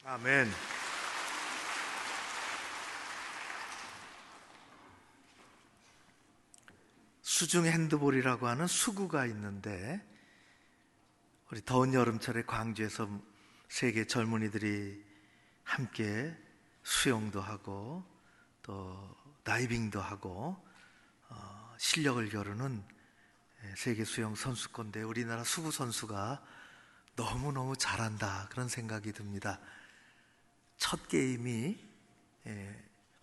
아멘. 수중 핸드볼이라고 하는 수구가 있는데, 우리 더운 여름철에 광주에서 세계 젊은이들이 함께 수영도 하고 또 다이빙도 하고 실력을 겨루는 세계 수영 선수권대회, 우리나라 수구 선수가 너무너무 잘한다, 그런 생각이 듭니다. 첫 게임이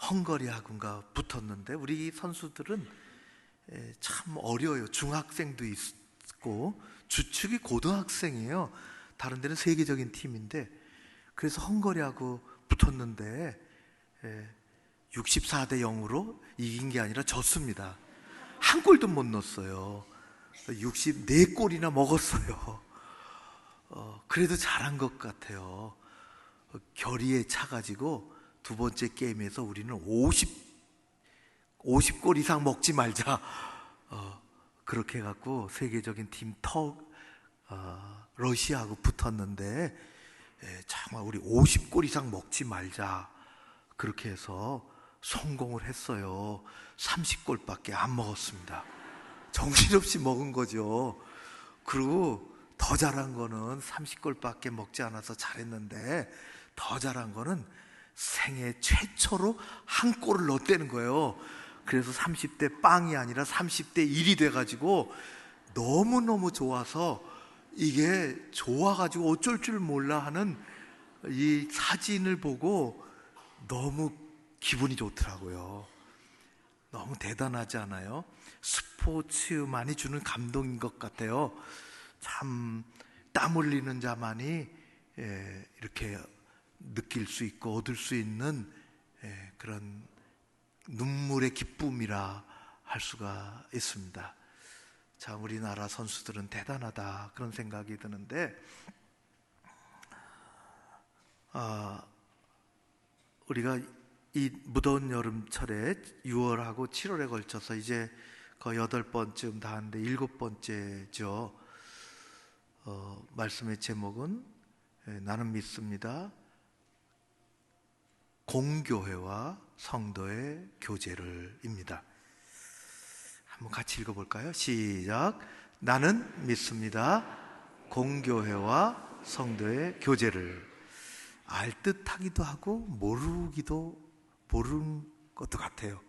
헝가리하고인가 붙었는데, 우리 선수들은 참 어려요. 중학생도 있고 주축이 고등학생이에요. 다른 데는 세계적인 팀인데, 그래서 헝가리하고 붙었는데 64대 0으로 이긴 게 아니라 졌습니다. 한 골도 못 넣었어요. 64골이나 먹었어요. 그래도 잘한 것 같아요. 결의에 차가지고 두 번째 게임에서 우리는 50골 이상 먹지 말자, 그렇게 해갖고 세계적인 팀 러시아하고 붙었는데, 정말 우리 50골 이상 먹지 말자, 그렇게 해서 성공을 했어요. 30골밖에 안 먹었습니다. 정신없이 먹은 거죠. 그리고 더 잘한 거는 30골밖에 먹지 않아서 잘했는데, 더 잘한 거는 생애 최초로 한 골을 넣었다는 거예요. 그래서 30대 빵이 아니라 30대 1이 돼가지고 너무너무 좋아서, 이게 좋아가지고 어쩔 줄 몰라 하는 이 사진을 보고 너무 기분이 좋더라고요. 너무 대단하지 않아요? 스포츠만이 주는 감동인 것 같아요. 참 땀 흘리는 자만이 이렇게 느낄 수 있고 얻을 수 있는 그런 눈물의 기쁨이라 할 수가 있습니다. 자, 우리나라 선수들은 대단하다, 그런 생각이 드는데, 우리가 이 무더운 여름철에 6월하고 7월에 걸쳐서 이제 거의 8번쯤 다 하는데 7번째죠. 말씀의 제목은 나는 믿습니다. 공교회와 성도의 교제를입니다. 한번 같이 읽어볼까요? 시작. 나는 믿습니다. 공교회와 성도의 교제를. 알듯하기도 하고 모르는 것도 같아요.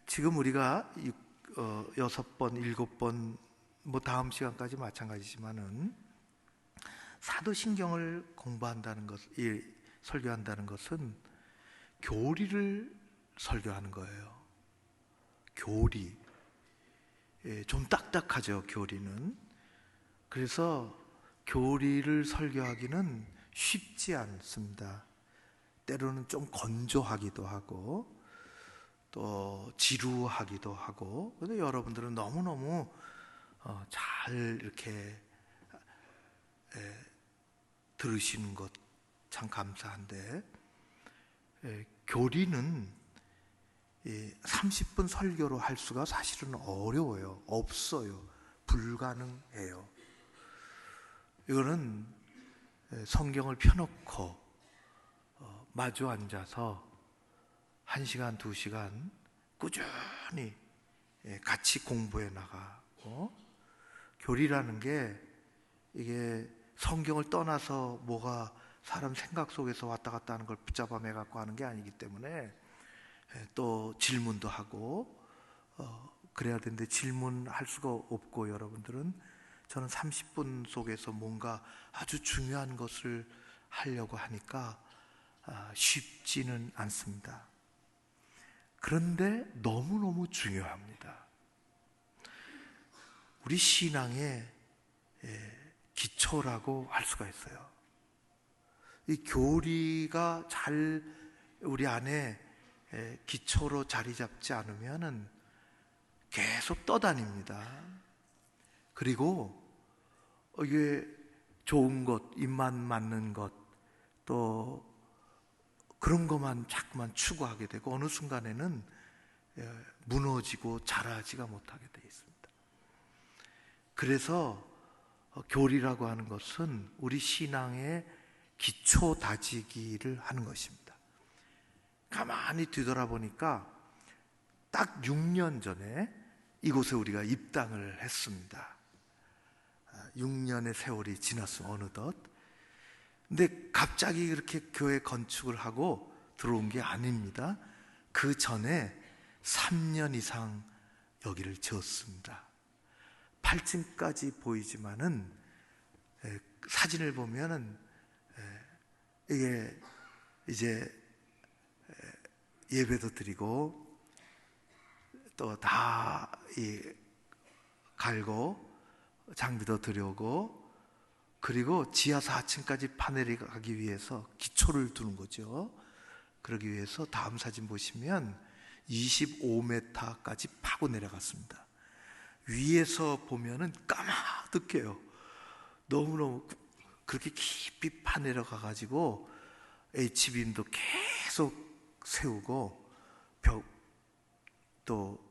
지금 우리가 6번, 7번, 다음 시간까지 마찬가지지만은 사도신경을 공부한다는 것, 설교한다는 것은 교리를 설교하는 거예요. 교리. 좀 딱딱하죠, 교리는. 그래서 교리를 설교하기는 쉽지 않습니다. 때로는 좀 건조하기도 하고 또 지루하기도 하고, 그런데 여러분들은 너무너무 잘 이렇게 들으시는 것 참 감사한데, 교리는 30분 설교로 할 수가 사실은 어려워요. 없어요. 불가능해요. 이거는 성경을 펴놓고 마주 앉아서 1시간, 2시간 꾸준히 같이 공부해 나가고, 교리라는 게 이게 성경을 떠나서 뭐가 사람 생각 속에서 왔다 갔다 하는 걸 붙잡아 매갖고 하는 게 아니기 때문에, 또 질문도 하고 그래야 되는데 질문할 수가 없고, 여러분들은, 저는 30분 속에서 뭔가 아주 중요한 것을 하려고 하니까 쉽지는 않습니다. 그런데 너무너무 중요합니다. 우리 신앙의 기초라고 할 수가 있어요. 이 교리가 잘 우리 안에 기초로 자리 잡지 않으면은 계속 떠다닙니다. 그리고 이게 좋은 것, 입맛 맞는 것, 또 그런 것만 자꾸만 추구하게 되고, 어느 순간에는 무너지고 자라지가 못하게 되어 있습니다. 그래서 교리라고 하는 것은 우리 신앙의 기초 다지기를 하는 것입니다. 가만히 뒤돌아보니까 딱 6년 전에 이곳에 우리가 입당을 했습니다. 6년의 세월이 지났어 어느덧. 근데 갑자기 그렇게 교회 건축을 하고 들어온 게 아닙니다. 그 전에 3년 이상 여기를 지었습니다. 8층까지 보이지만은 사진을 보면은 이게 이제 예배도 드리고 또 다 갈고 장비도 들여오고 그리고 지하 4층까지 파내려가기 위해서 기초를 두는 거죠. 그러기 위해서 다음 사진 보시면 25m까지 파고 내려갔습니다. 위에서 보면은 까마득해요. 너무너무 그렇게 깊이 파내려가 가지고 H빔도 계속 세우고 또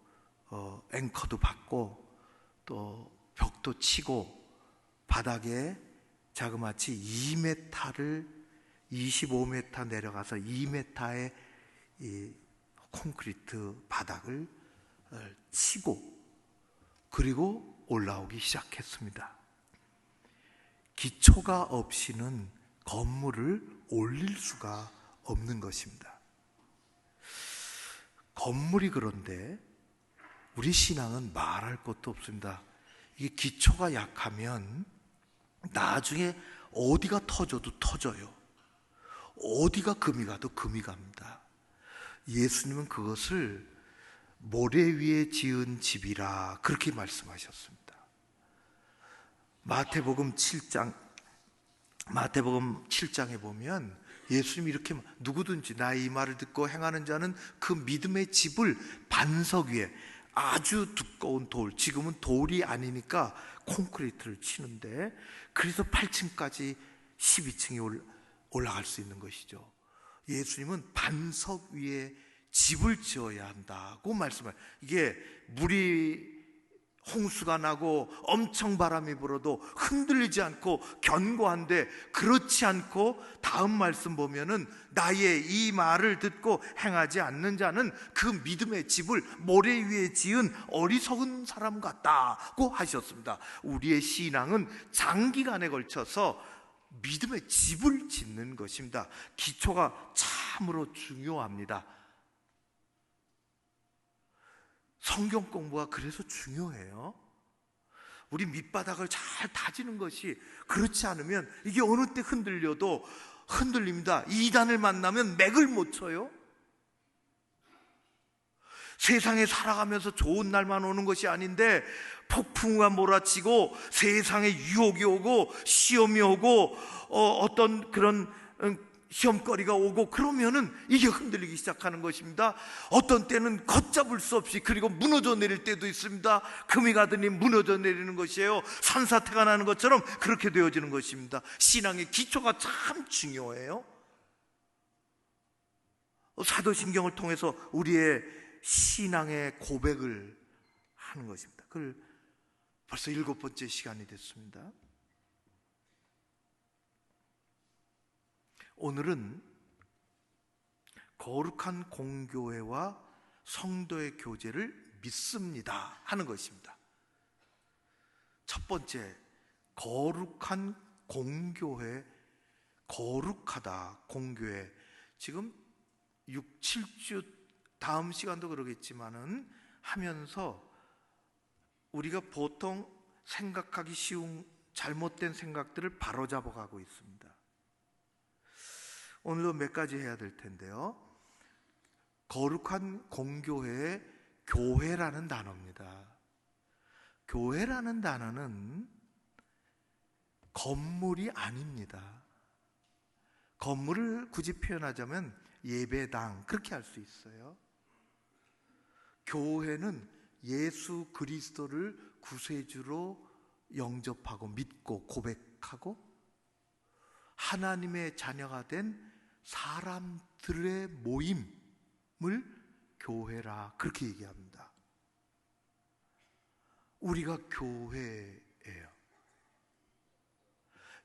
앵커도 받고 또 벽도 치고 바닥에 자그마치 2m를 25m 내려가서 2m의 이 콘크리트 바닥을 치고 그리고 올라오기 시작했습니다. 기초가 없이는 건물을 올릴 수가 없는 것입니다. 건물이 그런데 우리 신앙은 말할 것도 없습니다. 이게 기초가 약하면 나중에 어디가 터져도 터져요. 어디가 금이 가도 금이 갑니다. 예수님은 그것을 모래 위에 지은 집이라 그렇게 말씀하셨습니다. 마태복음 7장에 보면 예수님이 이렇게 누구든지 나의 이 말을 듣고 행하는 자는 그 믿음의 집을 반석 위에 아주 두꺼운 돌, 지금은 돌이 아니니까 콘크리트를 치는데 그래서 8층까지 12층이 올라갈 수 있는 것이죠. 예수님은 반석 위에 집을 지어야 한다고 말씀해요. 이게 물이 홍수가 나고 엄청 바람이 불어도 흔들리지 않고 견고한데 그렇지 않고 다음 말씀 보면은 나의 이 말을 듣고 행하지 않는 자는 그 믿음의 집을 모래 위에 지은 어리석은 사람 같다고 하셨습니다. 우리의 신앙은 장기간에 걸쳐서 믿음의 집을 짓는 것입니다. 기초가 참으로 중요합니다. 성경 공부가 그래서 중요해요. 우리 밑바닥을 잘 다지는 것이, 그렇지 않으면 이게 어느 때 흔들려도 흔들립니다. 이단을 만나면 맥을 못 쳐요. 세상에 살아가면서 좋은 날만 오는 것이 아닌데 폭풍우가 몰아치고 세상에 유혹이 오고 시험이 오고 어떤 그런 시험거리가 오고 그러면은 이게 흔들리기 시작하는 것입니다. 어떤 때는 걷잡을 수 없이 그리고 무너져 내릴 때도 있습니다. 금이 가더니 무너져 내리는 것이에요. 산사태가 나는 것처럼 그렇게 되어지는 것입니다. 신앙의 기초가 참 중요해요. 사도신경을 통해서 우리의 신앙의 고백을 하는 것입니다. 그걸 벌써 7번째 시간이 됐습니다. 오늘은 거룩한 공교회와 성도의 교제를 믿습니다 하는 것입니다. 첫 번째, 거룩한 공교회, 거룩하다 공교회. 지금 6, 7주 다음 시간도 그러겠지만은 하면서 우리가 보통 생각하기 쉬운 잘못된 생각들을 바로잡아 가고 있습니다. 오늘도 몇 가지 해야 될 텐데요. 거룩한 공교회의 교회라는 단어입니다. 교회라는 단어는 건물이 아닙니다. 건물을 굳이 표현하자면 예배당, 그렇게 할 수 있어요. 교회는 예수 그리스도를 구세주로 영접하고 믿고 고백하고 하나님의 자녀가 된 사람들의 모임을 교회라 그렇게 얘기합니다. 우리가 교회예요.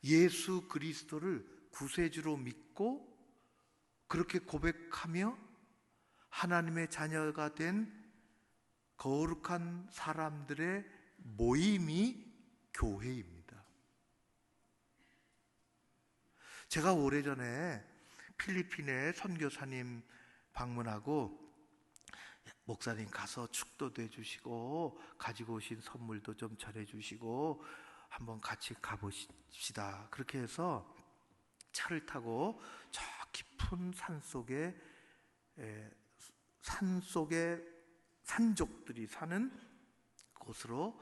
예수 그리스도를 구세주로 믿고 그렇게 고백하며 하나님의 자녀가 된 거룩한 사람들의 모임이 교회입니다. 제가 오래전에 필리핀에 선교사님 방문하고 목사님 가서 축도도 해주시고 가지고 오신 선물도 좀 전해주시고 한번 같이 가보시다. 그렇게 해서 차를 타고 저 깊은 산속에 산족들이 사는 곳으로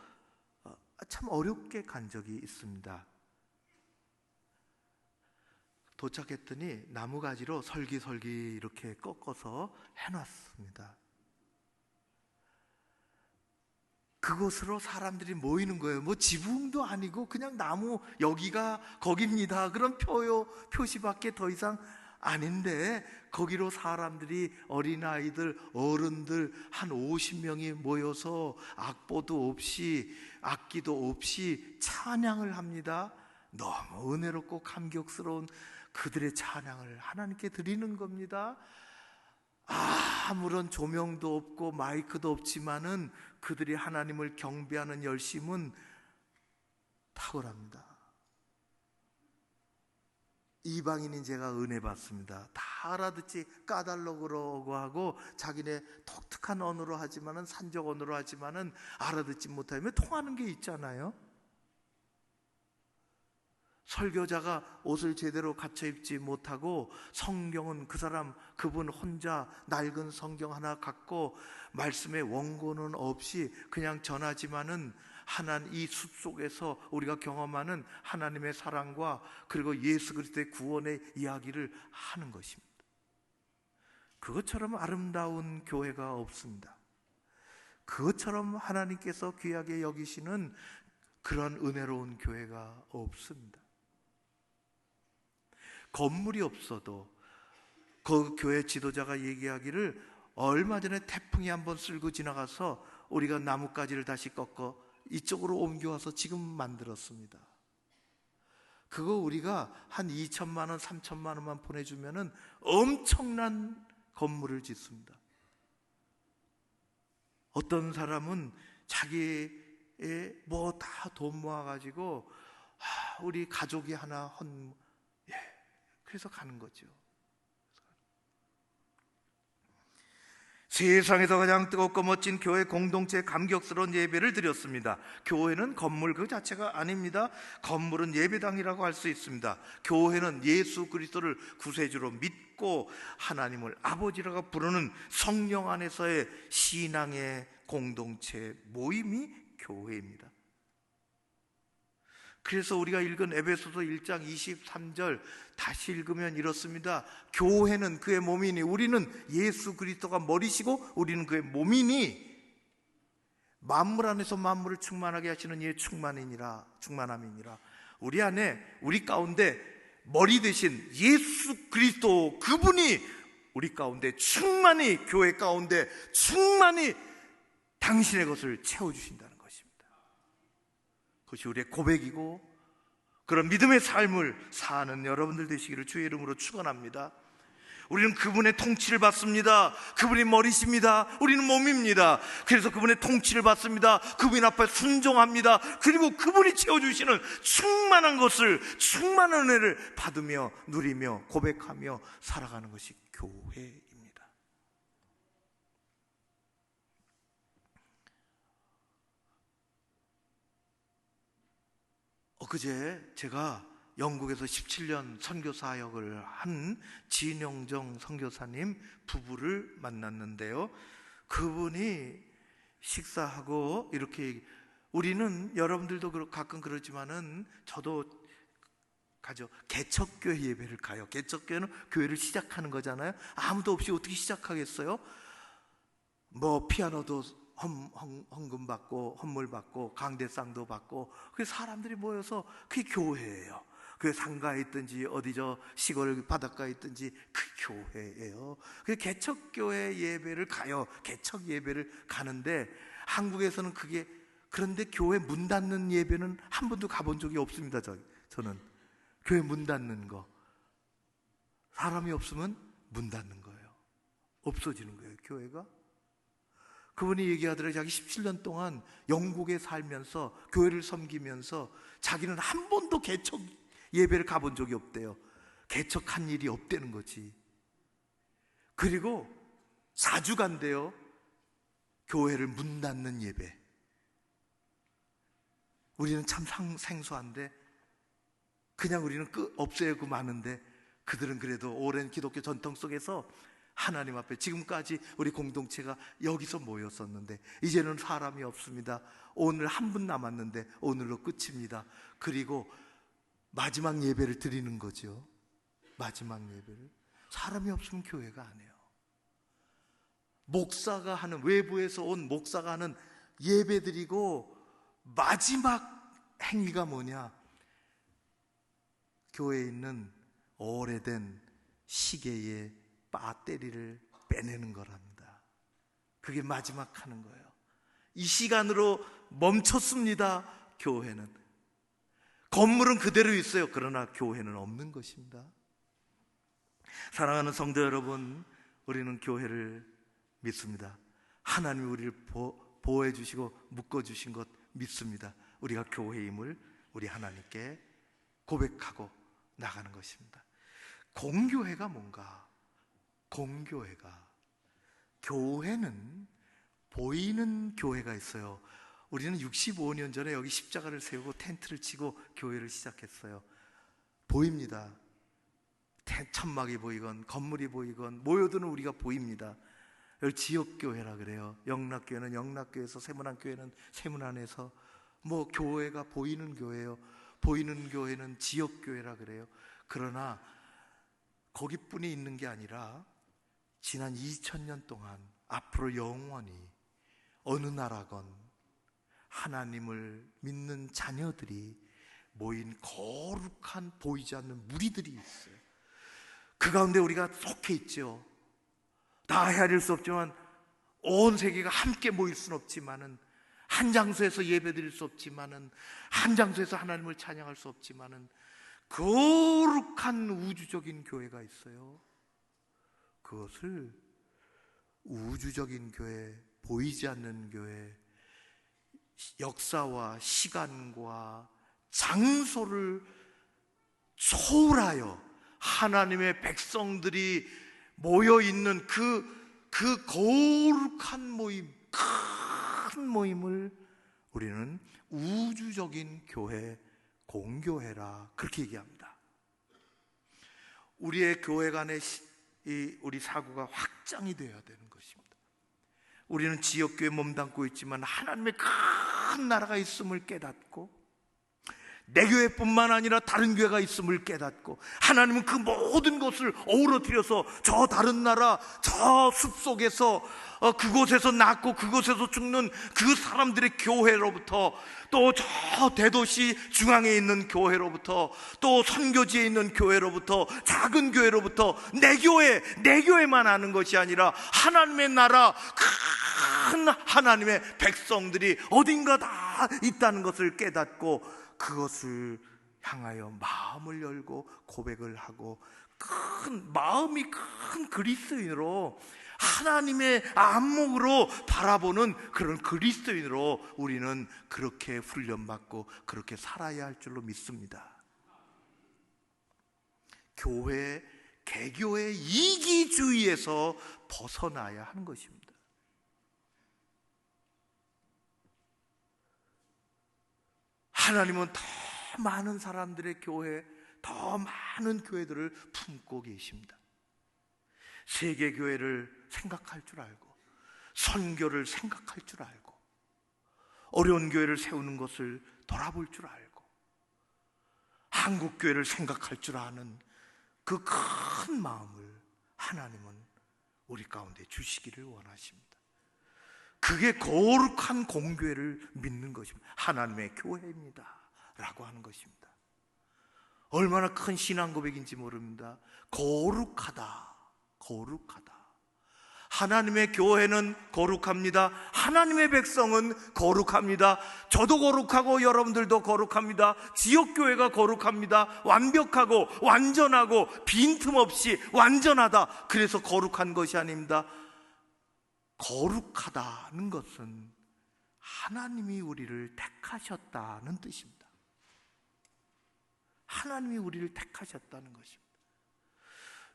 참 어렵게 간 적이 있습니다. 도착했더니 나무가지로 설기설기 이렇게 꺾어서 해놨습니다. 그곳으로 사람들이 모이는 거예요. 뭐 지붕도 아니고 그냥 나무 여기가 거깁니다 그런 표시밖에 더 이상 아닌데, 거기로 사람들이 어린아이들, 어른들 한 50명이 모여서 악보도 없이 악기도 없이 찬양을 합니다. 너무 은혜롭고 감격스러운 그들의 찬양을 하나님께 드리는 겁니다. 아무런 조명도 없고 마이크도 없지만은 그들이 하나님을 경배하는 열심은 탁월합니다. 이방인인 제가 은혜 받습니다. 다 알아듣지 까달로그라고 하고 자기네 독특한 언어로 하지만은, 산적 언어로 하지만은 알아듣지 못하면 통하는 게 있잖아요. 설교자가 옷을 제대로 갖춰 입지 못하고 성경은 그분 혼자 낡은 성경 하나 갖고 말씀의 원고는 없이 그냥 전하지만은 이 숲속에서 우리가 경험하는 하나님의 사랑과 그리고 예수 그리스도의 구원의 이야기를 하는 것입니다. 그것처럼 아름다운 교회가 없습니다. 그것처럼 하나님께서 귀하게 여기시는 그런 은혜로운 교회가 없습니다. 건물이 없어도 그 교회 지도자가 얘기하기를 얼마 전에 태풍이 한번 쓸고 지나가서 우리가 나뭇가지를 다시 꺾어 이쪽으로 옮겨와서 지금 만들었습니다. 그거 우리가 한 2천만 원, 3천만 원만 보내주면은 엄청난 건물을 짓습니다. 어떤 사람은 자기의 뭐 다 돈 모아가지고 우리 가족이 하나 그래서 가는 거죠. 세상에서 가장 뜨겁고 멋진 교회 공동체의 감격스러운 예배를 드렸습니다. 교회는 건물 그 자체가 아닙니다. 건물은 예배당이라고 할 수 있습니다. 교회는 예수 그리스도를 구세주로 믿고 하나님을 아버지라고 부르는 성령 안에서의 신앙의 공동체 모임이 교회입니다. 그래서 우리가 읽은 에베소서 1장 23절 다시 읽으면 이렇습니다. 교회는 그의 몸이니, 우리는 예수 그리스도가 머리시고 우리는 그의 몸이니 만물 안에서 만물을 충만하게 하시는 이의 충만함이니라. 우리 안에, 우리 가운데 머리 되신 예수 그리스도, 그분이 우리 가운데 충만히, 교회 가운데 충만히 당신의 것을 채워주신다는 것입니다. 그것이 우리의 고백이고, 그런 믿음의 삶을 사는 여러분들 되시기를 주의 이름으로 축원합니다. 우리는 그분의 통치를 받습니다. 그분이 머리십니다. 우리는 몸입니다. 그래서 그분의 통치를 받습니다. 그분 앞에 순종합니다. 그리고 그분이 채워주시는 충만한 것을, 충만한 은혜를 받으며 누리며 고백하며 살아가는 것이 교회입니다. 엊그제 제가 영국에서 17년 선교 사역을 한 진영정 선교사님 부부를 만났는데요, 그분이 식사하고 이렇게, 우리는 여러분들도 가끔 그러지만은 저도 가죠. 개척교회 예배를 가요. 개척교회는 교회를 시작하는 거잖아요. 아무도 없이 어떻게 시작하겠어요? 뭐 피아노도 헌금 받고 헌물 받고 강대상도 받고, 그 사람들이 모여서 그게 교회예요. 그 상가에 있든지 어디 저 시골 바닷가에 있든지 그 교회예요. 그 개척교회 예배를 가요. 개척 예배를 가는데 한국에서는 그게, 그런데 교회 문 닫는 예배는 한 번도 가본 적이 없습니다. 저는 교회 문 닫는 거, 사람이 없으면 문 닫는 거예요. 없어지는 거예요, 교회가. 그분이 얘기하더라고요. 자기 17년 동안 영국에 살면서 교회를 섬기면서 자기는 한 번도 개척 예배를 가본 적이 없대요. 개척한 일이 없다는 거지. 그리고 4주간대요, 교회를 문 닫는 예배. 우리는 참 생소한데, 그냥 우리는 없애고 마는데, 그들은 그래도 오랜 기독교 전통 속에서 하나님 앞에 지금까지 우리 공동체가 여기서 모였었는데, 이제는 사람이 없습니다. 오늘 한 분 남았는데 오늘로 끝입니다. 그리고 마지막 예배를 드리는 거죠. 마지막 예배를. 사람이 없으면 교회가 안 해요. 목사가 하는, 외부에서 온 목사가 하는 예배 드리고 마지막 행위가 뭐냐? 교회에 있는 오래된 시계의 배터리를 빼내는 거랍니다. 그게 마지막 하는 거예요. 이 시간으로 멈췄습니다. 교회는. 건물은 그대로 있어요. 그러나 교회는 없는 것입니다. 사랑하는 성도 여러분, 우리는 교회를 믿습니다. 하나님이 우리를 보호해 주시고 묶어 주신 것 믿습니다. 우리가 교회임을 우리 하나님께 고백하고 나가는 것입니다. 공교회가 뭔가? 공교회가, 교회는 보이는 교회가 있어요. 우리는 65년 전에 여기 십자가를 세우고 텐트를 치고 교회를 시작했어요. 보입니다. 천막이 보이건 건물이 보이건 모여드는 우리가 보입니다. 여기 지역교회라 그래요. 영락교회는 영락교회에서, 세문안교회는 세문안에서, 뭐 교회가 보이는 교회예요. 보이는 교회는 지역교회라 그래요. 그러나 거기뿐이 있는 게 아니라 지난 2000년 동안 앞으로 영원히 어느 나라건 하나님을 믿는 자녀들이 모인 거룩한 보이지 않는 무리들이 있어요. 그 가운데 우리가 속해 있죠. 다 헤아릴 수 없지만, 온 세계가 함께 모일 수는 없지만은, 한 장소에서 예배드릴 수 없지만은, 한 장소에서 하나님을 찬양할 수 없지만은 거룩한 우주적인 교회가 있어요. 그것을 우주적인 교회, 보이지 않는 교회, 역사와 시간과 장소를 초월하여 하나님의 백성들이 모여있는 그 거룩한 모임, 큰 모임을 우리는 우주적인 교회, 공교회라 그렇게 얘기합니다. 우리의 교회 간의 우리 사고가 확장이 되어야 되는 것입니다. 우리는 지역교회에 몸담고 있지만 하나님의 큰 나라가 있음을 깨닫고, 내 교회뿐만 아니라 다른 교회가 있음을 깨닫고, 하나님은 그 모든 것을 어우러뜨려서 저 다른 나라, 저 숲속에서 그곳에서 낳고 그곳에서 죽는 그 사람들의 교회로부터, 또 저 대도시 중앙에 있는 교회로부터, 또 선교지에 있는 교회로부터, 작은 교회로부터 내 교회만 아는 것이 아니라 하나님의 나라, 큰 하나님의 백성들이 어딘가 다 있다는 것을 깨닫고, 그것을 향하여 마음을 열고 고백을 하고, 마음이 큰 그리스도인으로, 하나님의 안목으로 바라보는 그런 그리스도인으로 우리는 그렇게 훈련받고 그렇게 살아야 할 줄로 믿습니다. 교회, 개교의 이기주의에서 벗어나야 하는 것입니다. 하나님은 더 많은 사람들의 교회, 더 많은 교회들을 품고 계십니다. 세계교회를 생각할 줄 알고, 선교를 생각할 줄 알고, 어려운 교회를 세우는 것을 돌아볼 줄 알고, 한국교회를 생각할 줄 아는 그 큰 마음을 하나님은 우리 가운데 주시기를 원하십니다. 그게 거룩한 공교회를 믿는 것입니다. 하나님의 교회입니다 라고 하는 것입니다. 얼마나 큰 신앙 고백인지 모릅니다. 거룩하다, 거룩하다. 하나님의 교회는 거룩합니다. 하나님의 백성은 거룩합니다. 저도 거룩하고 여러분들도 거룩합니다. 지역교회가 거룩합니다. 완벽하고 완전하고 빈틈없이 완전하다. 그래서 거룩한 것이 아닙니다. 거룩하다는 것은 하나님이 우리를 택하셨다는 뜻입니다. 하나님이 우리를 택하셨다는 것입니다.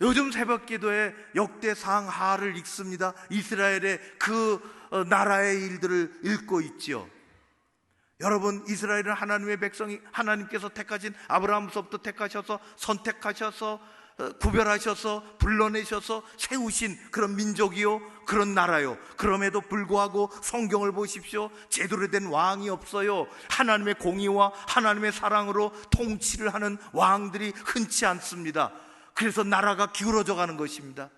요즘 새벽 기도에 역대상하를 읽습니다. 이스라엘의 그 나라의 일들을 읽고 있지요. 여러분, 이스라엘은 하나님의 백성이 하나님께서 택하신 아브라함부터 택하셔서 선택하셔서 구별하셔서 불러내셔서 세우신 그런 민족이요, 그런 나라요. 그럼에도 불구하고 성경을 보십시오. 제대로 된 왕이 없어요. 하나님의 공의와 하나님의 사랑으로 통치를 하는 왕들이 흔치 않습니다. 그래서 나라가 기울어져 가는 것입니다.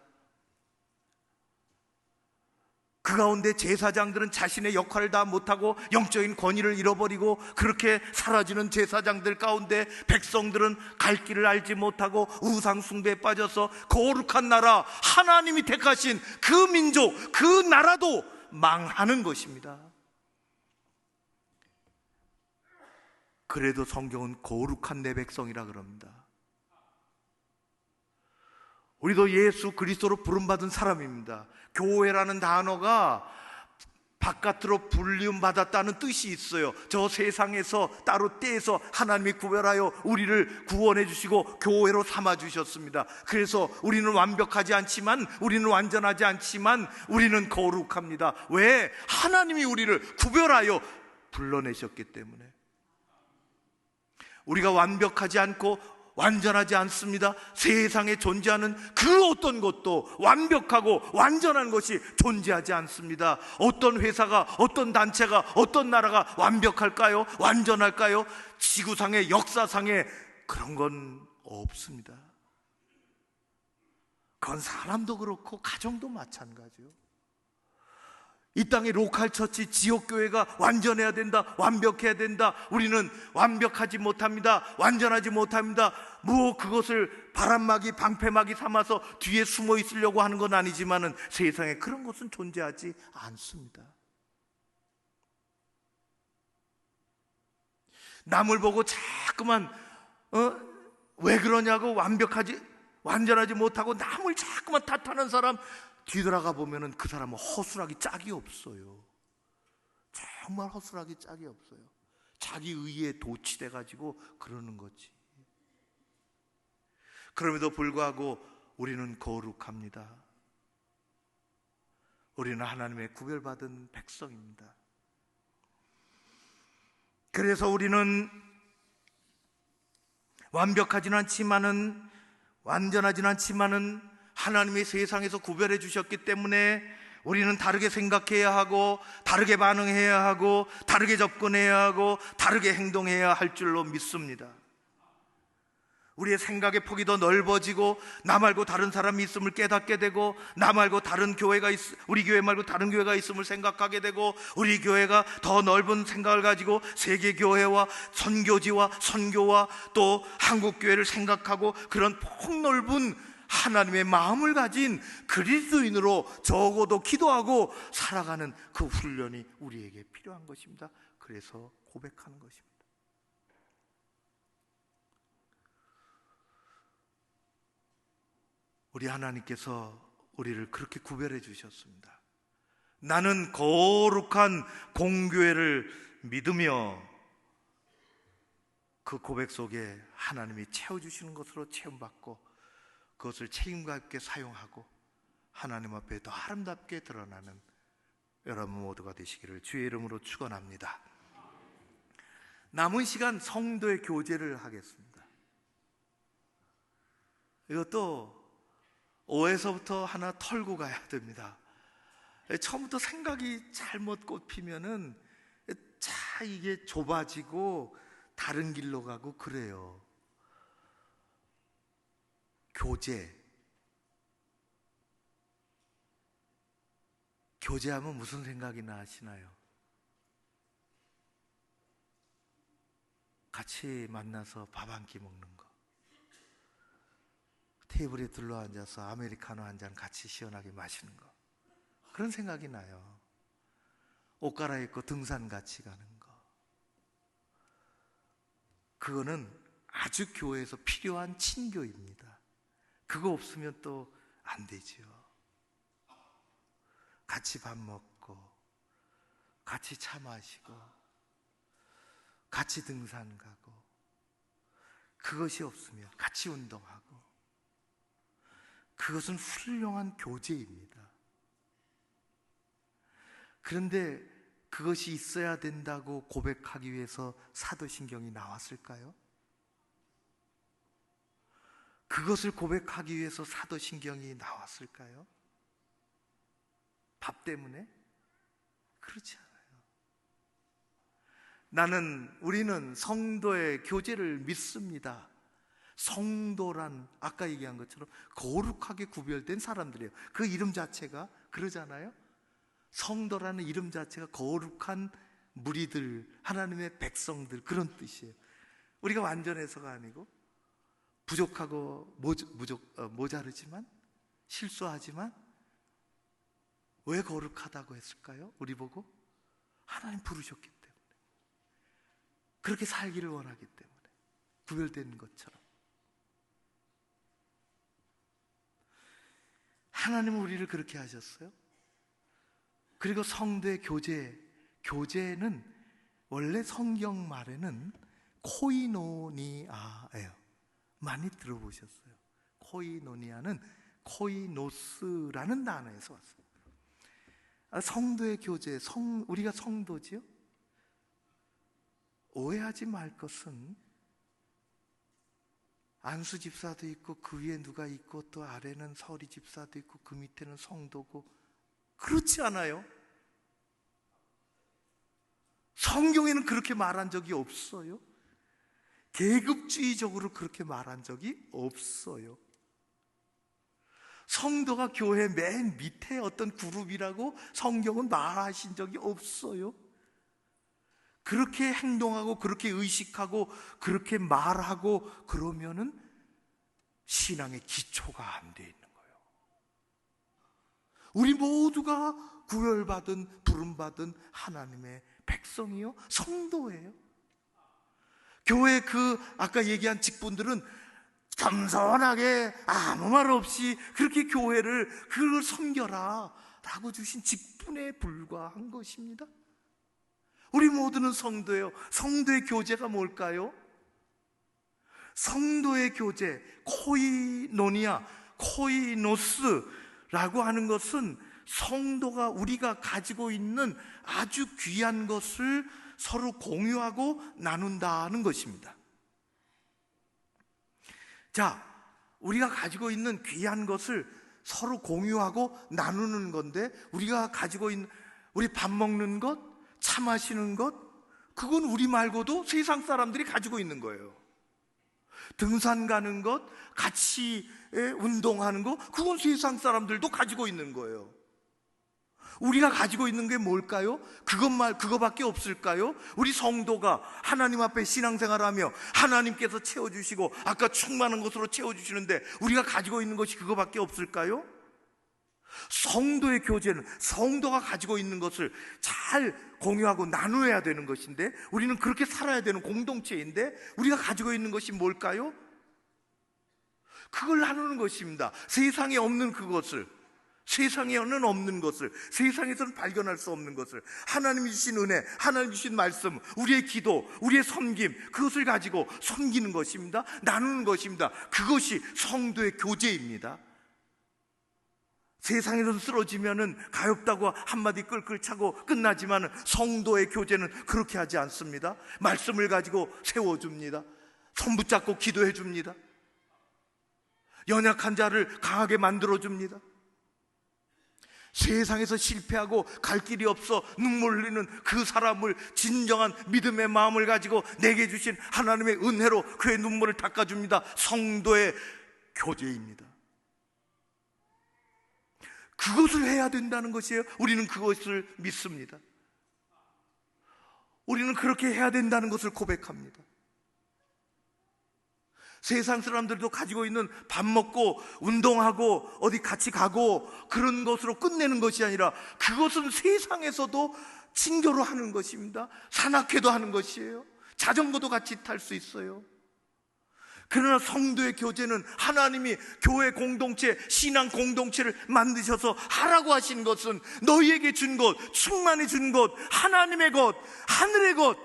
그 가운데 제사장들은 자신의 역할을 다 못하고 영적인 권위를 잃어버리고 그렇게 사라지는 제사장들 가운데 백성들은 갈 길을 알지 못하고 우상 숭배에 빠져서 거룩한 나라, 하나님이 택하신 그 민족, 그 나라도 망하는 것입니다. 그래도 성경은 거룩한 내 백성이라 그럽니다. 우리도 예수 그리스도로 부름받은 사람입니다. 교회라는 단어가 바깥으로 불림받았다는 뜻이 있어요. 저 세상에서 따로 떼서 하나님이 구별하여 우리를 구원해 주시고 교회로 삼아 주셨습니다. 그래서 우리는 완벽하지 않지만, 우리는 완전하지 않지만 우리는 거룩합니다. 왜? 하나님이 우리를 구별하여 불러내셨기 때문에. 우리가 완벽하지 않고 완전하지 않습니다. 세상에 존재하는 그 어떤 것도 완벽하고 완전한 것이 존재하지 않습니다. 어떤 회사가, 어떤 단체가, 어떤 나라가 완벽할까요? 완전할까요? 지구상의 역사상에 그런 건 없습니다. 그건 사람도 그렇고 가정도 마찬가지요. 이 땅의 로컬 처치, 지역교회가 완전해야 된다, 완벽해야 된다, 우리는 완벽하지 못합니다, 완전하지 못합니다, 그것을 바람막이, 방패막이 삼아서 뒤에 숨어 있으려고 하는 건 아니지만은 세상에 그런 것은 존재하지 않습니다. 남을 보고 자꾸만 왜 그러냐고, 완전하지 못하고 남을 자꾸만 탓하는 사람, 뒤돌아가 보면은 그 사람은 허술하기 짝이 없어요. 정말 허술하기 짝이 없어요. 자기 의에 도취돼 가지고 그러는 거지. 그럼에도 불구하고 우리는 거룩합니다. 우리는 하나님의 구별받은 백성입니다. 그래서 우리는 완벽하진 않지만은, 완전하진 않지만은 하나님이 세상에서 구별해 주셨기 때문에 우리는 다르게 생각해야 하고, 다르게 반응해야 하고, 다르게 접근해야 하고, 다르게 행동해야 할 줄로 믿습니다. 우리의 생각의 폭이 더 넓어지고, 나 말고 다른 사람이 있음을 깨닫게 되고, 나 말고 다른 교회가 우리 교회 말고 다른 교회가 있음을 생각하게 되고, 우리 교회가 더 넓은 생각을 가지고 세계 교회와 선교지와 선교와 또 한국 교회를 생각하고, 그런 폭넓은 하나님의 마음을 가진 그리스도인으로 적어도 기도하고 살아가는 그 훈련이 우리에게 필요한 것입니다. 그래서 고백하는 것입니다. 우리 하나님께서 우리를 그렇게 구별해 주셨습니다. 나는 거룩한 공교회를 믿으며, 그 고백 속에 하나님이 채워주시는 것으로 체험받고 그것을 책임감 있게 사용하고 하나님 앞에 더 아름답게 드러나는 여러분 모두가 되시기를 주의 이름으로 축원합니다. 남은 시간 성도의 교제를 하겠습니다. 이것도 5에서부터 하나 털고 가야 됩니다. 처음부터 생각이 잘못 꼽히면은 이게 좁아지고 다른 길로 가고 그래요. 교제하면 무슨 생각이 나시나요? 같이 만나서 밥 한 끼 먹는 거, 테이블에 둘러앉아서 아메리카노 한 잔 같이 시원하게 마시는 거, 그런 생각이 나요. 옷 갈아입고 등산 같이 가는 거, 그거는 아주 교회에서 필요한 친교입니다. 그거 없으면 또 안 되지요. 같이 밥 먹고, 같이 차 마시고, 같이 등산 가고, 그것이 없으면 같이 운동하고, 그것은 훌륭한 교제입니다. 그런데 그것이 있어야 된다고 고백하기 위해서 사도신경이 나왔을까요? 그것을 고백하기 위해서 사도신경이 나왔을까요? 밥 때문에? 그렇지 않아요. 우리는 성도의 교제를 믿습니다. 성도란 아까 얘기한 것처럼 거룩하게 구별된 사람들이에요. 그 이름 자체가 그러잖아요. 성도라는 이름 자체가 거룩한 무리들, 하나님의 백성들, 그런 뜻이에요. 우리가 완전해서가 아니고 부족하고 모자르지만, 실수하지만 왜 거룩하다고 했을까요? 우리 보고 하나님 부르셨기 때문에, 그렇게 살기를 원하기 때문에, 구별된 것처럼. 하나님은 우리를 그렇게 하셨어요. 그리고 성도의 교제는 원래 성경 말에는 코이노니아예요. 많이 들어보셨어요. 코이노니아는 코이노스라는 단어에서 왔어요. 성도의 교제, 우리가 성도지요? 오해하지 말 것은 안수 집사도 있고, 그 위에 누가 있고, 또 아래는 서리 집사도 있고, 그 밑에는 성도고, 그렇지 않아요. 성경에는 그렇게 말한 적이 없어요. 계급주의적으로 그렇게 말한 적이 없어요. 성도가 교회 맨 밑에 어떤 그룹이라고 성경은 말하신 적이 없어요. 그렇게 행동하고, 그렇게 의식하고, 그렇게 말하고 그러면은 신앙의 기초가 안 돼 있는 거예요. 우리 모두가 구별받은, 부름받은 하나님의 백성이요, 성도예요. 교회 아까 얘기한 직분들은 겸손하게 아무 말 없이 그렇게 그걸 섬겨라 라고 주신 직분에 불과한 것입니다. 우리 모두는 성도예요. 성도의 교제가 뭘까요? 성도의 교제, 코이노니아, 코이노스라고 하는 것은 성도가, 우리가 가지고 있는 아주 귀한 것을 서로 공유하고 나눈다는 것입니다. 자, 우리가 가지고 있는 귀한 것을 서로 공유하고 나누는 건데, 우리가 가지고 있는, 우리 밥 먹는 것, 차 마시는 것, 그건 우리 말고도 세상 사람들이 가지고 있는 거예요. 등산 가는 것, 같이 운동하는 것, 그건 세상 사람들도 가지고 있는 거예요. 우리가 가지고 있는 게 뭘까요? 그거밖에 없을까요? 우리 성도가 하나님 앞에 신앙생활하며 하나님께서 채워주시고, 아까 충만한 것으로 채워주시는데 우리가 가지고 있는 것이 그거밖에 없을까요? 성도의 교제는 성도가 가지고 있는 것을 잘 공유하고 나누어야 되는 것인데, 우리는 그렇게 살아야 되는 공동체인데, 우리가 가지고 있는 것이 뭘까요? 그걸 나누는 것입니다. 세상에 없는 그것을, 세상에는 없는 것을, 세상에서는 발견할 수 없는 것을, 하나님이 주신 은혜, 하나님 주신 말씀, 우리의 기도, 우리의 섬김, 그것을 가지고 섬기는 것입니다. 나누는 것입니다. 그것이 성도의 교제입니다. 세상에서 쓰러지면은 가엾다고 한마디 끌끌 차고 끝나지만, 성도의 교제는 그렇게 하지 않습니다. 말씀을 가지고 세워줍니다. 손 붙잡고 기도해줍니다. 연약한 자를 강하게 만들어줍니다. 세상에서 실패하고 갈 길이 없어 눈물 흘리는 그 사람을 진정한 믿음의 마음을 가지고 내게 주신 하나님의 은혜로 그의 눈물을 닦아줍니다. 성도의 교제입니다. 그것을 해야 된다는 것이에요. 우리는 그것을 믿습니다. 우리는 그렇게 해야 된다는 것을 고백합니다. 세상 사람들도 가지고 있는 밥 먹고 운동하고 어디 같이 가고 그런 것으로 끝내는 것이 아니라 그것은 세상에서도 친교로 하는 것입니다. 산악회도 하는 것이에요. 자전거도 같이 탈 수 있어요. 그러나 성도의 교제는 하나님이 교회 공동체, 신앙 공동체를 만드셔서 하라고 하신 것은 너희에게 준 것, 충만히 준 것, 하나님의 것, 하늘의 것,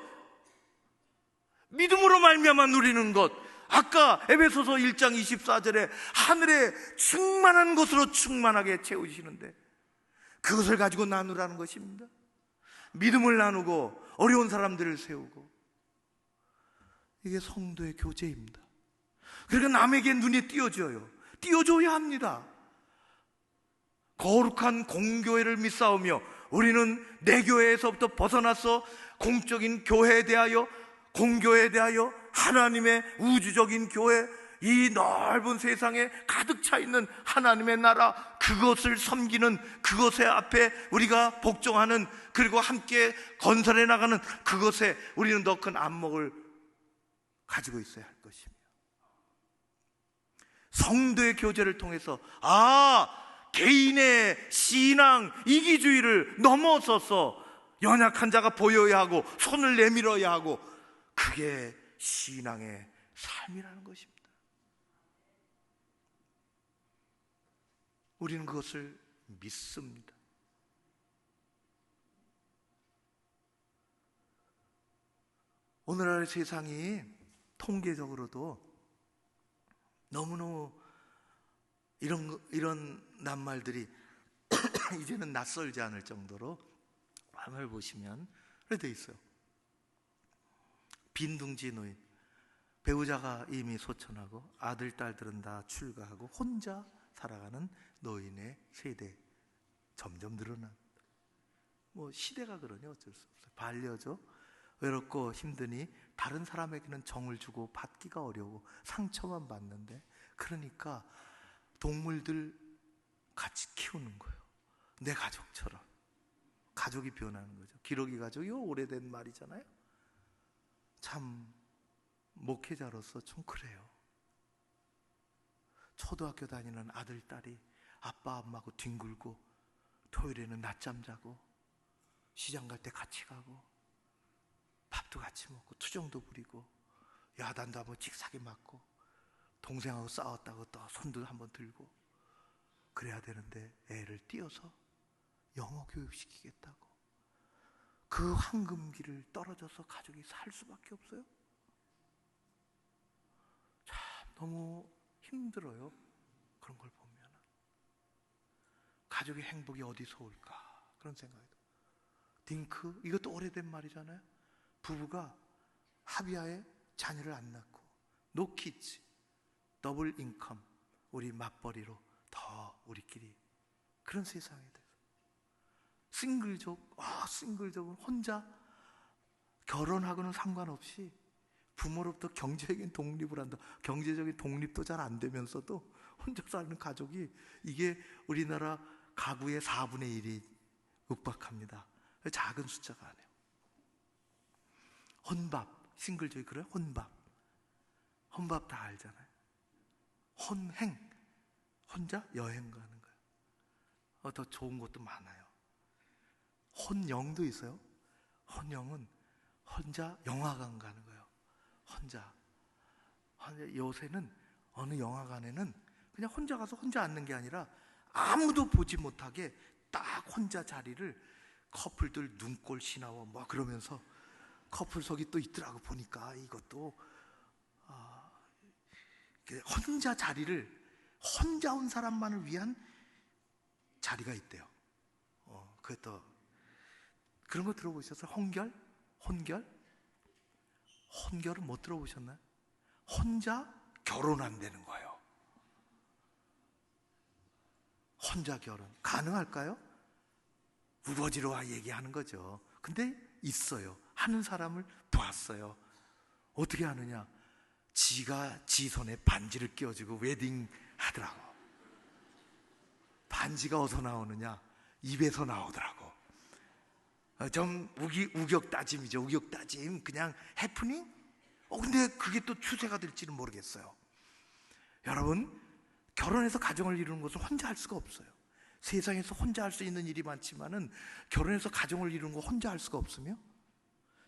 믿음으로 말미암아 누리는 것. 아까 에베소서 1장 24절에 하늘의 충만한 것으로 충만하게 채우시는데 그것을 가지고 나누라는 것입니다. 믿음을 나누고 어려운 사람들을 세우고, 이게 성도의 교제입니다. 그러니까 남에게 눈에 띄워줘야 합니다. 거룩한 공교회를 믿사오며 우리는 내 교회에서부터 벗어나서 공적인 교회에 대하여, 공교회에 대하여 하나님의 우주적인 교회, 이 넓은 세상에 가득 차 있는 하나님의 나라, 그것을 섬기는, 그것의 앞에 우리가 복종하는, 그리고 함께 건설해 나가는 그것에 우리는 더 큰 안목을 가지고 있어야 할 것입니다. 성도의 교제를 통해서 개인의 신앙 이기주의를 넘어서서 연약한 자가 보여야 하고 손을 내밀어야 하고, 그게 신앙의 삶이라는 것입니다. 우리는 그것을 믿습니다. 오늘날 세상이 통계적으로도 너무너무 이런 낱말들이 이제는 낯설지 않을 정도로 화면을 보시면 이렇게 되어 있어요. 빈둥지 노인, 배우자가 이미 소천하고 아들, 딸들은 다 출가하고 혼자 살아가는 노인의 세대 점점 늘어납니다. 시대가 그러니 어쩔 수 없어요. 반려죠. 외롭고 힘드니 다른 사람에게는 정을 주고 받기가 어려워 상처만 받는데, 그러니까 동물들 같이 키우는 거예요. 내 가족처럼. 가족이 변하는 거죠. 기러기 가족이 오래된 말이잖아요. 참 목회자로서 좀 그래요. 초등학교 다니는 아들, 딸이 아빠, 엄마하고 뒹굴고 토요일에는 낮잠 자고 시장 갈 때 같이 가고 밥도 같이 먹고 투정도 부리고 야단도 한번 직사게 맞고 동생하고 싸웠다고 또 손도 한번 들고 그래야 되는데 애를 띄어서 영어 교육시키겠다고 그 황금기를 떨어져서 가족이 살 수밖에 없어요. 참 너무 힘들어요. 그런 걸 보면 가족의 행복이 어디서 올까 그런 생각이 들어요. 딩크, 이것도 오래된 말이잖아요. 부부가 합의하에 자녀를 안 낳고 no kids, 더블 인컴, 우리 맞벌이로 더 우리끼리, 그런 세상이 돼서 싱글족, 싱글족은 혼자 결혼하고는 상관없이 부모로부터 경제적인 독립을 한다. 경제적인 독립도 잘 안 되면서도 혼자 사는 가족이, 이게 우리나라 가구의 4분의 1이 육박합니다. 작은 숫자가 아니에요. 혼밥, 싱글족이 그래요? 혼밥 다 알잖아요. 혼행, 혼자 여행 가는 거예요. 더 좋은 것도 많아요. 혼영도 있어요. 혼영은 혼자 영화관 가는 거예요. 혼자 요새는 어느 영화관에는 그냥 혼자 가서 혼자 앉는 게 아니라 아무도 보지 못하게 딱 혼자 자리를 커플들 눈꼴 시나워 막 그러면서 커플석이 또 있더라고. 보니까 이것도 혼자 자리를, 혼자 온 사람만을 위한 자리가 있대요. 그것도 그런 거 들어보셨어요? 혼결은 못 들어보셨나요? 혼자 결혼한다는 거예요. 혼자 결혼 가능할까요? 우거지로 얘기하는 거죠. 근데 있어요. 하는 사람을 봤어요. 어떻게 하느냐? 지가 지 손에 반지를 끼워주고 웨딩 하더라고. 반지가 어디서 나오느냐? 입에서 나오더라고. 좀 우격다짐이죠. 우격다짐, 그냥 해프닝? 근데 그게 또 추세가 될지는 모르겠어요. 여러분, 결혼해서 가정을 이루는 것은 혼자 할 수가 없어요. 세상에서 혼자 할 수 있는 일이 많지만은 결혼해서 가정을 이루는 거 혼자 할 수가 없으며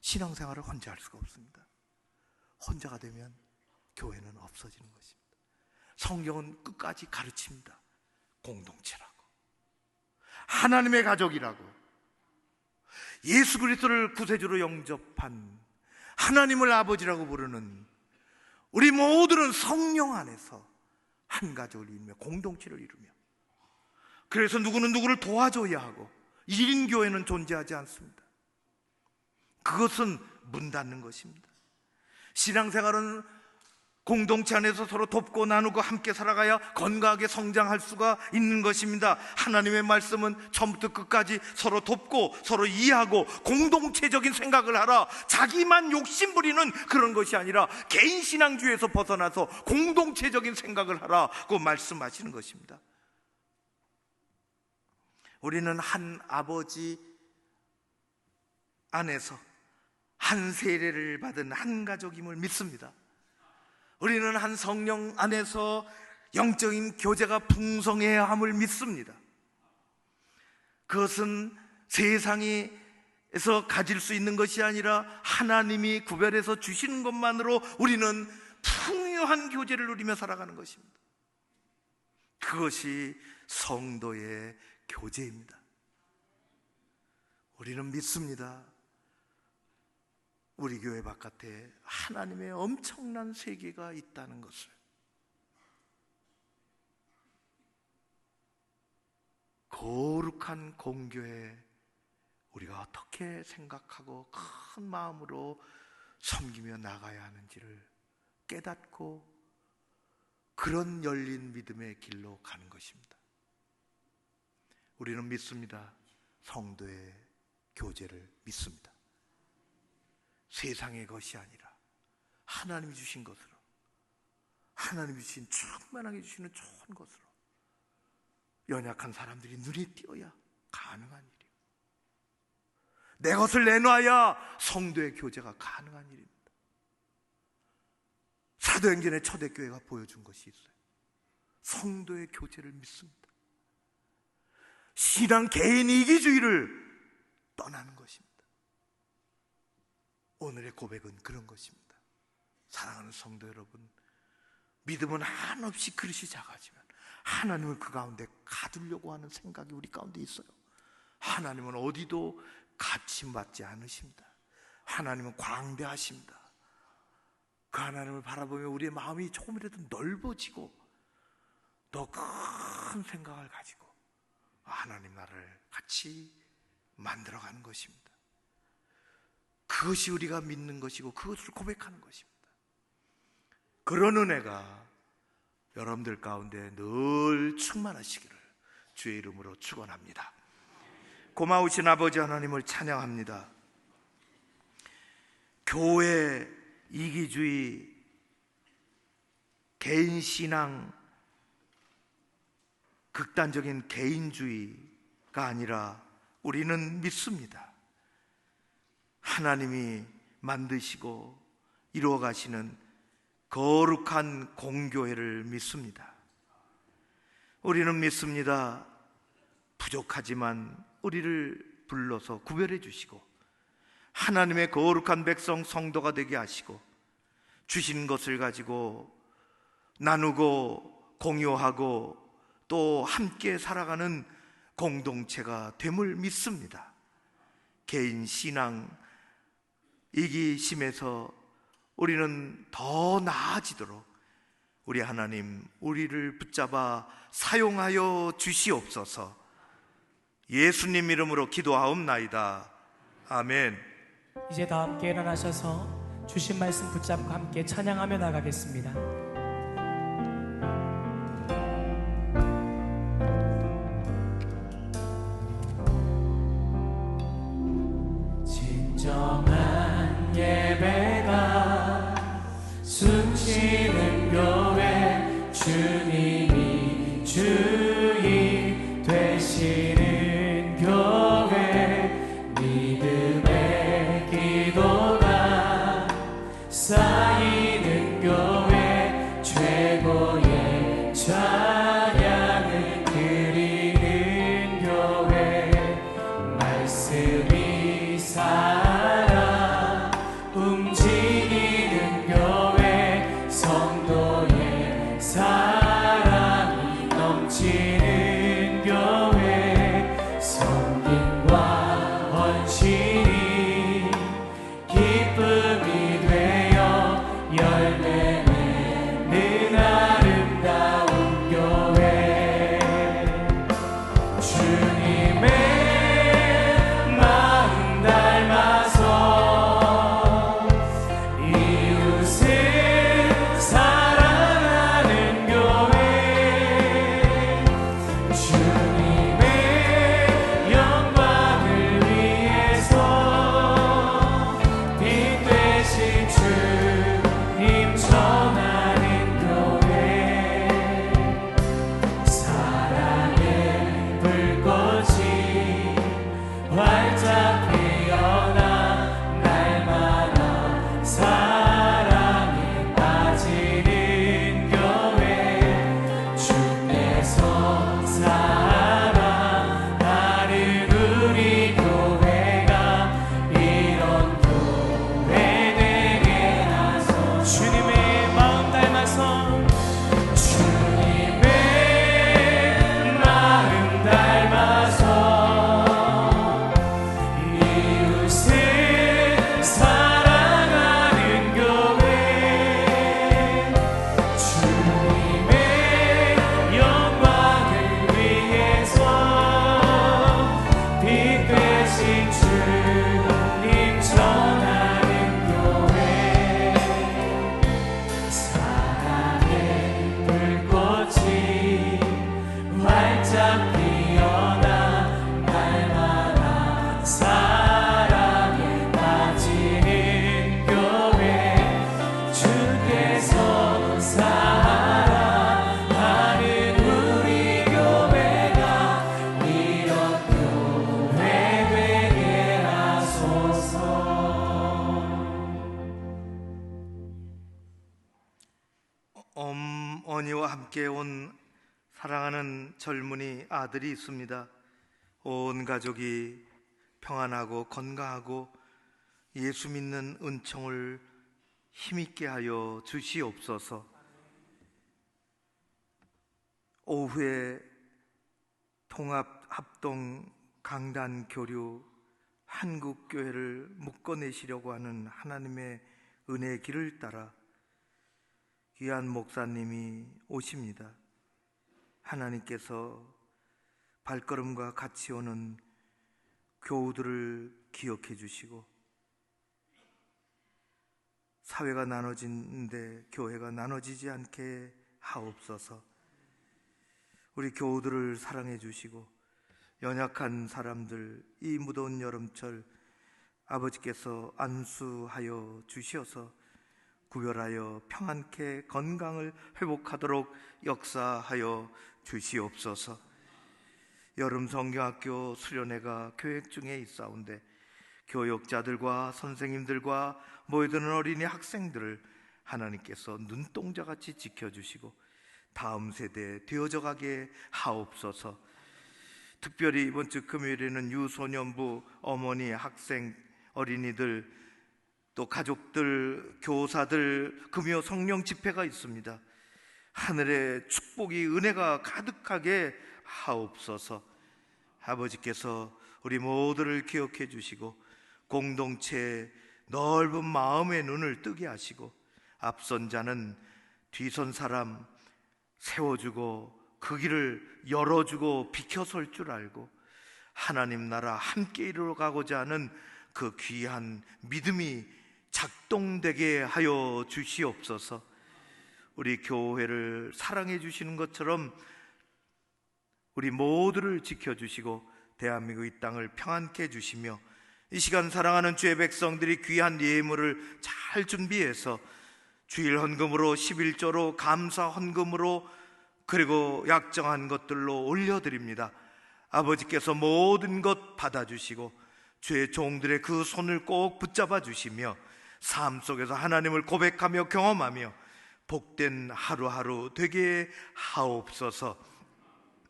신앙생활을 혼자 할 수가 없습니다. 혼자가 되면 교회는 없어지는 것입니다. 성경은 끝까지 가르칩니다. 공동체라고, 하나님의 가족이라고, 예수 그리스도를 구세주로 영접한 하나님을 아버지라고 부르는 우리 모두는 성령 안에서 한 가족을 이루며 공동체를 이루며, 그래서 누구는 누구를 도와줘야 하고 1인 교회는 존재하지 않습니다. 그것은 문 닫는 것입니다. 신앙생활은 공동체 안에서 서로 돕고 나누고 함께 살아가야 건강하게 성장할 수가 있는 것입니다. 하나님의 말씀은 처음부터 끝까지 서로 돕고 서로 이해하고 공동체적인 생각을 하라, 자기만 욕심부리는 그런 것이 아니라 개인 신앙주의에서 벗어나서 공동체적인 생각을 하라고 말씀하시는 것입니다. 우리는 한 아버지 안에서 한 세례를 받은 한 가족임을 믿습니다. 우리는 한 성령 안에서 영적인 교제가 풍성해야 함을 믿습니다. 그것은 세상에서 가질 수 있는 것이 아니라 하나님이 구별해서 주시는 것만으로 우리는 풍요한 교제를 누리며 살아가는 것입니다. 그것이 성도의 교제입니다. 우리는 믿습니다. 우리 교회 바깥에 하나님의 엄청난 세계가 있다는 것을. 거룩한 공교회, 우리가 어떻게 생각하고 큰 마음으로 섬기며 나가야 하는지를 깨닫고 그런 열린 믿음의 길로 가는 것입니다. 우리는 믿습니다. 성도의 교제를 믿습니다. 세상의 것이 아니라 하나님이 주신 것으로, 하나님이 주신 충만하게 주시는 좋은 것으로 연약한 사람들이 눈에 띄어야 가능한 일이에요. 내 것을 내놔야 성도의 교제가 가능한 일입니다. 사도행전의 초대교회가 보여준 것이 있어요. 성도의 교제를 믿습니다. 신앙 개인 이기주의를 떠나는 것입니다. 오늘의 고백은 그런 것입니다. 사랑하는 성도 여러분, 믿음은 한없이 그릇이 작아지면 하나님을 그 가운데 가두려고 하는 생각이 우리 가운데 있어요. 하나님은 어디도 가침받지 않으십니다. 하나님은 광대하십니다. 그 하나님을 바라보며 우리의 마음이 조금이라도 넓어지고 더 큰 생각을 가지고 하나님 나라를 같이 만들어가는 것입니다. 그것이 우리가 믿는 것이고 그것을 고백하는 것입니다. 그런 은혜가 여러분들 가운데 늘 충만하시기를 주의 이름으로 축원합니다. 고마우신 아버지 하나님을 찬양합니다. 교회 이기주의, 개인신앙, 극단적인 개인주의가 아니라 우리는 믿습니다. 하나님이 만드시고 이루어 가시는 거룩한 공교회를 믿습니다. 우리는 믿습니다. 부족하지만 우리를 불러서 구별해 주시고 하나님의 거룩한 백성 성도가 되게 하시고 주신 것을 가지고 나누고 공유하고 또 함께 살아가는 공동체가 됨을 믿습니다. 개인 신앙 이기심에서 우리는 더 나아지도록 우리 하나님, 우리를 붙잡아 사용하여 주시옵소서. 예수님 이름으로 기도하옵나이다. 아멘. 이제 다 함께 일어나셔서 주신 말씀 붙잡고 함께 찬양하며 나가겠습니다. 진정한 예배가 숨쉬는 교회, 주님이 주인 되시는 교회, 믿음의 기도가 쌓이는 교회, 최고의 찬양을 드리는 교회, 말씀이 살아 움직이는 교회, 성도의 사랑이 넘치는 교회, 섬김과 헌신이 기쁨이 되어 열매 맺는 아름다운 교회, 주님의 마음 닮아서 이웃을 사랑하는 교회, 주님의 영광을 위해서 빛 되신 주님 전하는 교회, 사랑의 불꽃이 활짝 피어나 날마다 사랑에 빠지는 교회, 주께서 사랑하는 우리 교회가 이런 교회 되게 하소서. 주님의 마음 닮아서, 주님의 마음 닮아서 이웃을 사랑하는 교회, 주님의 영광을 위해서 빛 되신 주님 전하는 교회, 사랑의 불꽃이 활짝 피어나 날마다 사랑에 빠지는 교회, 주께서 사랑하는 우리 교회가 이런 교회 되게 하소서. 어머니와 함께 온 사랑하는 젊은이 아들이 있습니다. 온 가족이 평안하고 건강하고 예수 믿는 은총을 힘있게 하여 주시옵소서. 오후에 통합 합동 강단 교류 한국교회를 묶어내시려고 하는 하나님의 은혜의 길을 따라 귀한 목사님이 오십니다. 하나님께서 발걸음과 같이 오는 교우들을 기억해 주시고, 사회가 나눠지는데 교회가 나눠지지 않게 하옵소서. 우리 교우들을 사랑해 주시고, 연약한 사람들 이 무더운 여름철 아버지께서 안수하여 주시어서 구별하여 평안케 건강을 회복하도록 역사하여 주시옵소서. 여름 성경학교 수련회가 계획 중에 있사온데 교역자들과 선생님들과 모여드는 어린이 학생들을 하나님께서 눈동자같이 지켜주시고 다음 세대에 되어져 가게 하옵소서. 특별히 이번 주 금요일에는 유소년부 어머니, 학생, 어린이들, 또 가족들, 교사들 금요 성령 집회가 있습니다. 하늘의 축복이, 은혜가 가득하게 하옵소서. 아버지께서 우리 모두를 기억해 주시고 공동체의 넓은 마음의 눈을 뜨게 하시고 앞선 자는 뒤선 사람 세워주고 그 길을 열어주고 비켜설 줄 알고 하나님 나라 함께 이루어가고자 하는 그 귀한 믿음이 작동되게 하여 주시옵소서. 우리 교회를 사랑해 주시는 것처럼 우리 모두를 지켜주시고 대한민국 이 땅을 평안케 해주시며 이 시간 사랑하는 주의 백성들이 귀한 예물을 잘 준비해서 주일 헌금으로 11조로 감사 헌금으로 그리고 약정한 것들로 올려드립니다. 아버지께서 모든 것 받아주시고 주의 종들의 그 손을 꼭 붙잡아 주시며 삶 속에서 하나님을 고백하며 경험하며 복된 하루하루 되게 하옵소서.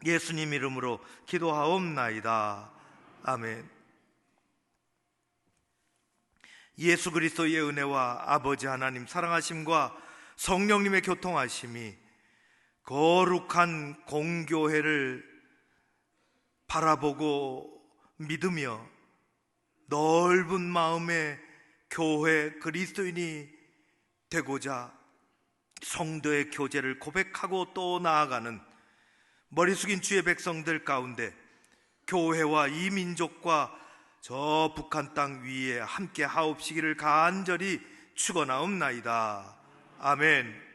예수님 이름으로 기도하옵나이다. 아멘. 예수 그리스도의 은혜와 아버지 하나님 사랑하심과 성령님의 교통하심이 거룩한 공교회를 바라보고 믿으며 넓은 마음의 교회 그리스도인이 되고자 성도의 교제를 고백하고 또 나아가는 머리 숙인 주의 백성들 가운데 교회와 이 민족과 저 북한 땅 위에 함께 하옵시기를 간절히 축원하옵나이다. 아멘.